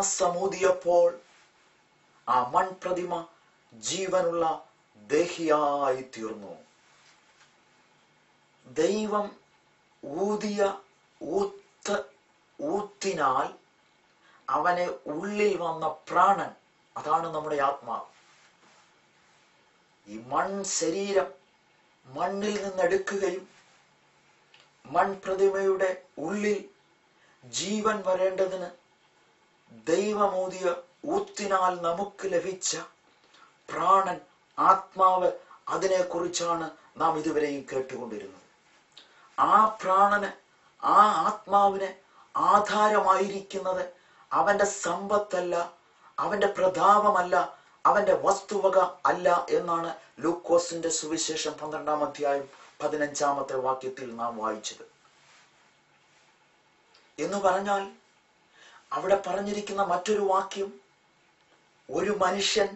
ശ്വാസമൂതിയപ്പോൾ ആ മൺപ്രതിമ ജീവനുള്ള ദേഹിയായി തീർന്നു. ദൈവം ഊതിയ ഊത്തിനാൽ അവനെ ഉള്ളിൽ വന്ന പ്രാണൻ, അതാണ് നമ്മുടെ ആത്മാവ്. ഈ ശരീരം മണ്ണിൽ നിന്നെടുക്കുകയും മൺപ്രതിമയുടെ ഉള്ളിൽ ജീവൻ വരേണ്ടതിന് ദൈവമൂതിയ ഊത്തിനാൽ നമുക്ക് ലഭിച്ച പ്രാണൻ, ആത്മാവ്, അതിനെക്കുറിച്ചാണ് നാം ഇതുവരെയും കേട്ടുകൊണ്ടിരുന്നത്. ആ പ്രാണന്, ആ ആത്മാവിന് ആധാരമായിരിക്കുന്നത് അവന്റെ സമ്പത്തല്ല, അവന്റെ പ്രതാപമല്ല, അവന്റെ വസ്തുവക അല്ല എന്നാണ് ലൂക്കോസിന്റെ സുവിശേഷം 12-ാം അധ്യായം 15-ാമത്തെ വാക്യത്തിൽ നാം വായിച്ചത്. എന്ന് പറഞ്ഞാൽ അവിടെ പറഞ്ഞിരിക്കുന്ന മറ്റൊരു വാക്യം, ഒരു മനുഷ്യൻ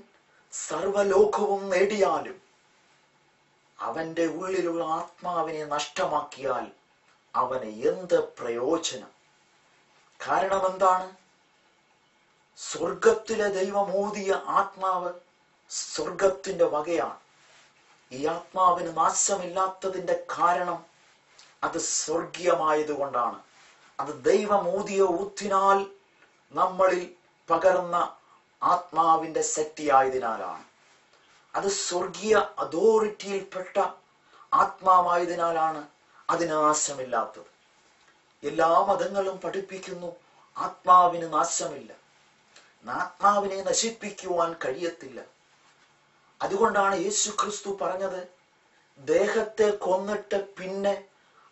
സർവലോകവും നേടിയാലും അവന്റെ ഉള്ളിലുള്ള ആത്മാവിനെ നഷ്ടമാക്കിയാൽ അവന് എന്ത് പ്രയോജനം? കാരണം എന്താണ്? സ്വർഗത്തിലെ ദൈവമൂതിയ ആത്മാവ് സ്വർഗത്തിന്റെ വകയാണ്. ഈ ആത്മാവിന് നാശമില്ലാത്തതിന്റെ കാരണം അത് സ്വർഗീയമായതുകൊണ്ടാണ്. അത് ദൈവമൂതിയ ഊത്തിനാൽ നമ്മളിൽ പകർന്ന ആത്മാവിന്റെ ശക്തിയായതിനാലാണ്. അത് സ്വർഗീയ അതോറിറ്റിയിൽപ്പെട്ട ആത്മാവായതിനാലാണ് അതിന് നാശമില്ലാത്തത്. എല്ലാ മതങ്ങളും പഠിപ്പിക്കുന്നു ആത്മാവിന് നാശമില്ല, ആത്മാവിനെ നശിപ്പിക്കുവാൻ കഴിയത്തില്ല. അതുകൊണ്ടാണ് യേശു ക്രിസ്തു പറഞ്ഞത്, ദേഹത്തെ കൊന്നിട്ട് പിന്നെ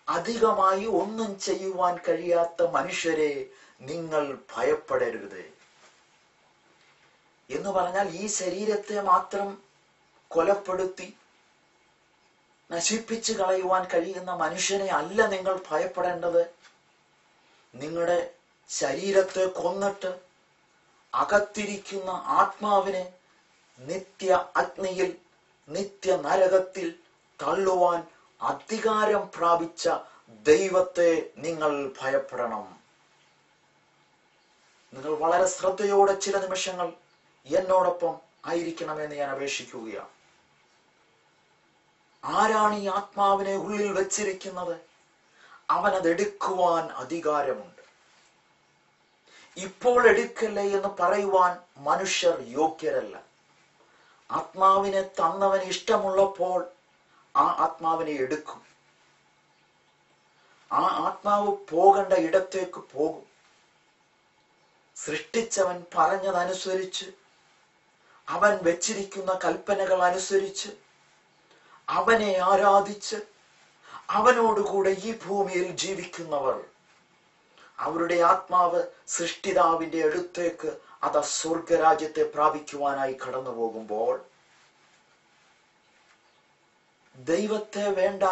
അധികമായി ഒന്നും ചെയ്യുവാൻ കഴിയാത്ത മനുഷ്യരെ നിങ്ങൾ ഭയപ്പെടരുത് എന്ന് പറഞ്ഞാൽ, ഈ ശരീരത്തെ മാത്രം കൊലപ്പെടുത്തി നശിപ്പിച്ചു കളയുവാൻ കഴിയുന്ന മനുഷ്യനെ അല്ല നിങ്ങൾ ഭയപ്പെടേണ്ടത്. നിങ്ങളുടെ ശരീരത്തെ കൊന്നിട്ട് അകത്തിരിക്കുന്ന ആത്മാവിനെ നിത്യ അഗ്നിയിൽ, നിത്യ നരകത്തിൽ തള്ളുവാൻ അധികാരം പ്രാപിച്ച ദൈവത്തെ നിങ്ങൾ ഭയപ്പെടണം. നിങ്ങൾ വളരെ ശ്രദ്ധയോടെ ചില നിമിഷങ്ങൾ എന്നോടൊപ്പം ആയിരിക്കണമെന്ന് ഞാൻ അപേക്ഷിക്കുകയാണ്. ആരാണ് ഈ ആത്മാവിനെ ഉള്ളിൽ വെച്ചിരിക്കുന്നത്? അവനതെടുക്കുവാൻ അധികാരമുണ്ട്. ഇപ്പോൾ എടുക്കല്ലേ എന്ന് പറയുവാൻ മനുഷ്യർ യോഗ്യരല്ല. ആത്മാവിനെ തന്നവന് ഇഷ്ടമുള്ളപ്പോൾ ആ ആത്മാവിനെ എടുക്കും. ആ ആത്മാവ് പോകേണ്ട ഇടത്തേക്ക് പോകും. സൃഷ്ടിച്ചവൻ പറഞ്ഞതനുസരിച്ച്, അവൻ വെച്ചിരിക്കുന്ന കൽപ്പനകൾ അനുസരിച്ച്, അവനെ ആരാധിച്ച് അവനോടുകൂടെ ഈ ഭൂമിയിൽ ജീവിക്കുന്നവർ, അവരുടെ ആത്മാവ് സൃഷ്ടിതാവിന്റെ അടുത്തേക്ക്, അത് സ്വർഗരാജ്യത്തെ പ്രാപിക്കുവാനായി കടന്നു പോകുമ്പോൾ, ദൈവത്തെ വേണ്ട,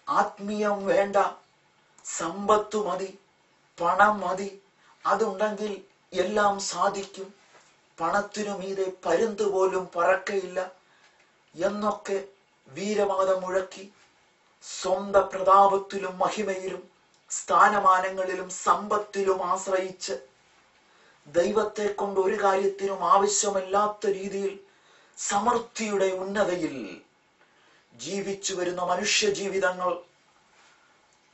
ആത്മീയം വേണ്ട, സമ്പത്ത് മതി, പണം മതി, അതുണ്ടെങ്കിൽ എല്ലാം സാധിക്കും, പണത്തിനു മീതെ പരുന്ത് പോലും പറക്കയില്ല എന്നൊക്കെ വീരവാദം മുഴക്കി സ്വന്തം പ്രതാപത്തിലും മഹിമയിലും സ്ഥാനമാനങ്ങളിലും സമ്പത്തിലും ആശ്രയിച്ച് ദൈവത്തെ കൊണ്ട് ഒരു കാര്യത്തിനും ആവശ്യമില്ലാത്ത രീതിയിൽ സമൃദ്ധിയുടെ ഉന്നതയിൽ ജീവിച്ചു വരുന്ന മനുഷ്യ ജീവിതങ്ങൾ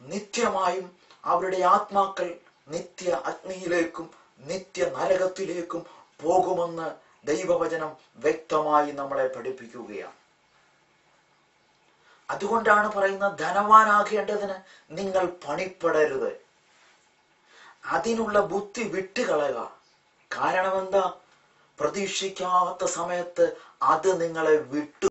നിത്യമായും അവരുടെ ആത്മാക്കൾ നിത്യ അഗ്നിയിലേക്കും നിത്യ നരകത്തിലേക്കും പോകുമെന്ന് ദൈവവചനം വ്യക്തമായി നമ്മളെ പഠിപ്പിക്കുകയാണ്. അതുകൊണ്ടാണ് പറയുന്നത്, ധനവാനാകേണ്ടതിന് നിങ്ങൾ പണിപ്പെടരുത്. അതിനുള്ള ബുദ്ധി വിട്ടുകളയുക. കാരണം എന്താ? പ്രതീക്ഷിക്കാത്ത സമയത്ത് അത് നിങ്ങളെ വിട്ടു